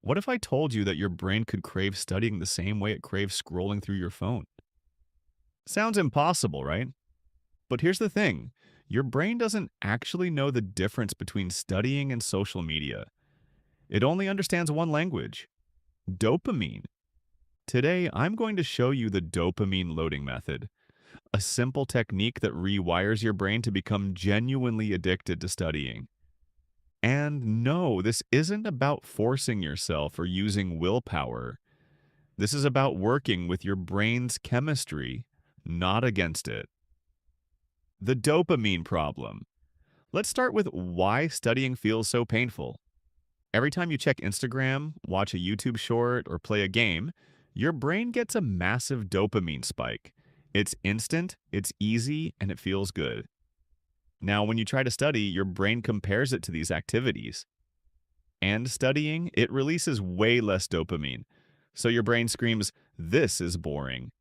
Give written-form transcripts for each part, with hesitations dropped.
What if I told you that your brain could crave studying the same way it craves scrolling through your phone? Sounds impossible, right? But here's the thing, your brain doesn't actually know the difference between studying and social media. It only understands one language: dopamine. Today, I'm going to show you the dopamine loading method, a simple technique that rewires your brain to become genuinely addicted to studying. And no, this isn't about forcing yourself or using willpower. This is about working with your brain's chemistry, not against it. The dopamine problem. Let's start with why studying feels so painful. Every time you check Instagram, watch a YouTube short, or play a game, your brain gets a massive dopamine spike. It's instant, it's easy, and it feels good. Now, when you try to study, your brain compares it to these activities. And studying, it releases way less dopamine. So your brain screams, "This is boring.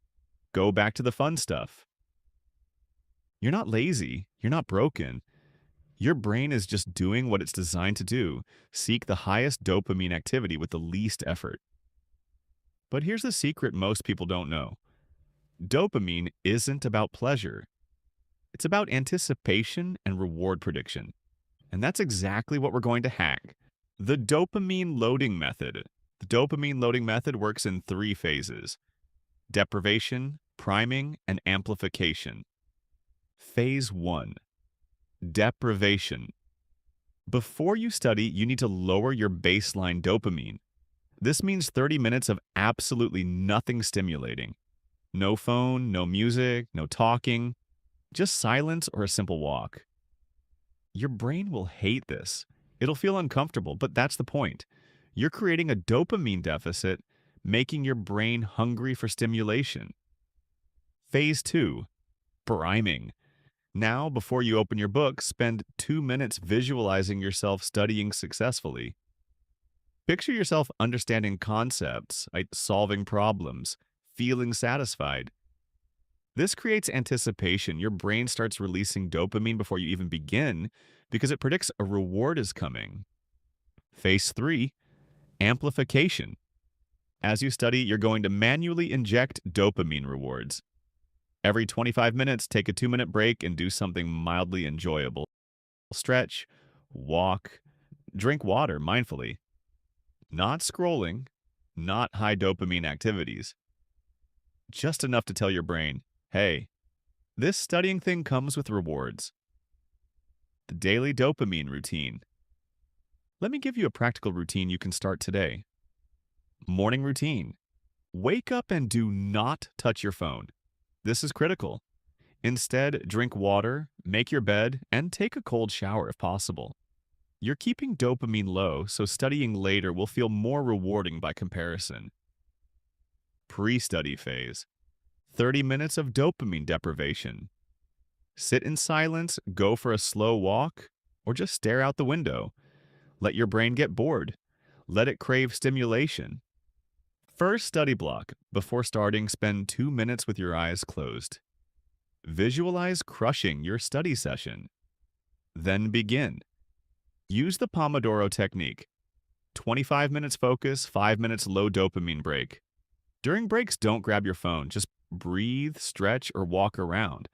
Go back to the fun stuff." You're not lazy. You're not broken. Your brain is just doing what it's designed to do: seek the highest dopamine activity with the least effort. But here's the secret most people don't know: dopamine isn't about pleasure, it's about anticipation and reward prediction. And that's exactly what we're going to hack: the dopamine loading method. The dopamine loading method works in three phases: deprivation, priming, and amplification. Phase 1: deprivation. Before you study, you need to lower your baseline dopamine. This means 30 minutes of absolutely nothing stimulating. No phone, no music, no talking, just silence or a simple walk. Your brain will hate this. It'll feel uncomfortable, but that's the point. You're creating a dopamine deficit, making your brain hungry for stimulation. Phase 2: priming. Now, before you open your book, spend 2 minutes visualizing yourself studying successfully. Picture yourself understanding concepts, like solving problems, feeling satisfied. This creates anticipation. Your brain starts releasing dopamine before you even begin because it predicts a reward is coming. Phase 3: amplification. As you study, you're going to manually inject dopamine rewards. Every 25 minutes, take a 2-minute break and do something mildly enjoyable. Stretch, walk, drink water mindfully. Not scrolling, not high dopamine activities. Just enough to tell your brain, hey, this studying thing comes with rewards. The daily dopamine routine. Let me give you a practical routine you can start today. Morning routine. Wake up and do not touch your phone. This is critical. Instead, drink water, make your bed, and take a cold shower if possible. You're keeping dopamine low, so studying later will feel more rewarding by comparison. Pre-study phase. 30 minutes of dopamine deprivation. Sit in silence, go for a slow walk, or just stare out the window. Let your brain get bored. Let it crave stimulation. First study block. Before starting, spend 2 minutes with your eyes closed. Visualize crushing your study session. Then begin. Use the Pomodoro technique. 25 minutes focus, 5 minutes low dopamine break. During breaks, don't grab your phone. Just breathe, stretch, or walk around.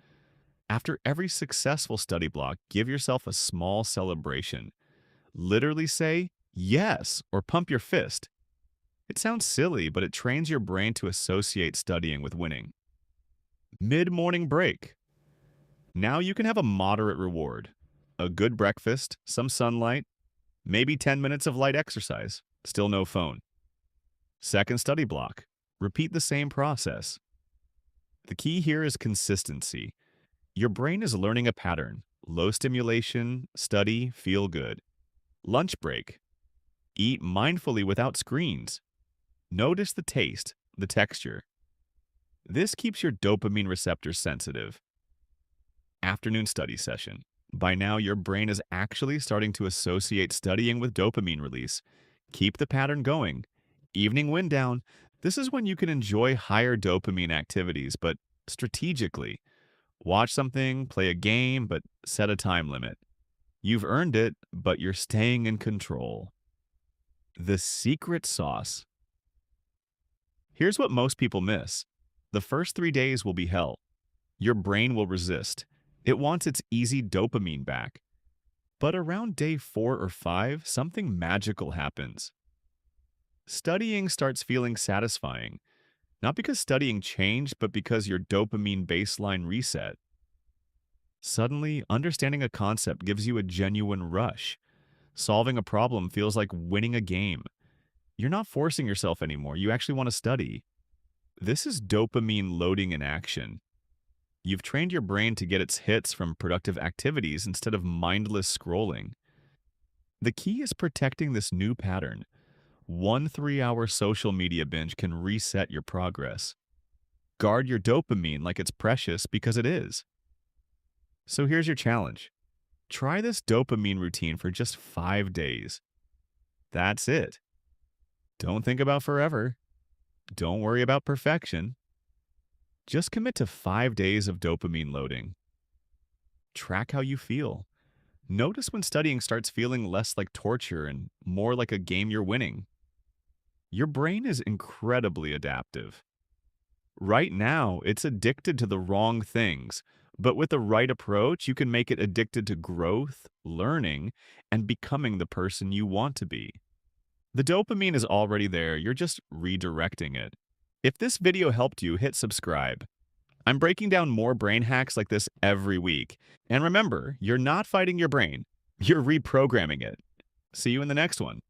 After every successful study block, give yourself a small celebration. Literally say, yes, or pump your fist. It sounds silly, but it trains your brain to associate studying with winning. Mid-morning break. Now you can have a moderate reward: a good breakfast, some sunlight, maybe 10 minutes of light exercise. Still no phone. Second study block. Repeat the same process. The key here is consistency. Your brain is learning a pattern: low stimulation, study, feel good. Lunch break. Eat mindfully without screens. Notice the taste, the texture. This keeps your dopamine receptors sensitive. Afternoon study session. By now, your brain is actually starting to associate studying with dopamine release. Keep the pattern going. Evening wind down. This is when you can enjoy higher dopamine activities, but strategically. Watch something, play a game, but set a time limit. You've earned it, but you're staying in control. The secret sauce. Here's what most people miss. The first 3 days will be hell. Your brain will resist. It wants its easy dopamine back. But around day 4 or 5, something magical happens. Studying starts feeling satisfying, not because studying changed, but because your dopamine baseline reset. Suddenly, understanding a concept gives you a genuine rush. Solving a problem feels like winning a game. You're not forcing yourself anymore. You actually want to study. This is dopamine loading in action. You've trained your brain to get its hits from productive activities instead of mindless scrolling. The key is protecting this new pattern. One 3-hour social media binge can reset your progress. Guard your dopamine like it's precious because it is. So here's your challenge. Try this dopamine routine for just 5 days. That's it. Don't think about forever. Don't worry about perfection. Just commit to 5 days of dopamine loading. Track how you feel. Notice when studying starts feeling less like torture and more like a game you're winning. Your brain is incredibly adaptive. Right now, it's addicted to the wrong things, but with the right approach, you can make it addicted to growth, learning, and becoming the person you want to be. The dopamine is already there, you're just redirecting it. If this video helped you, hit subscribe. I'm breaking down more brain hacks like this every week. And remember, you're not fighting your brain, you're reprogramming it. See you in the next one.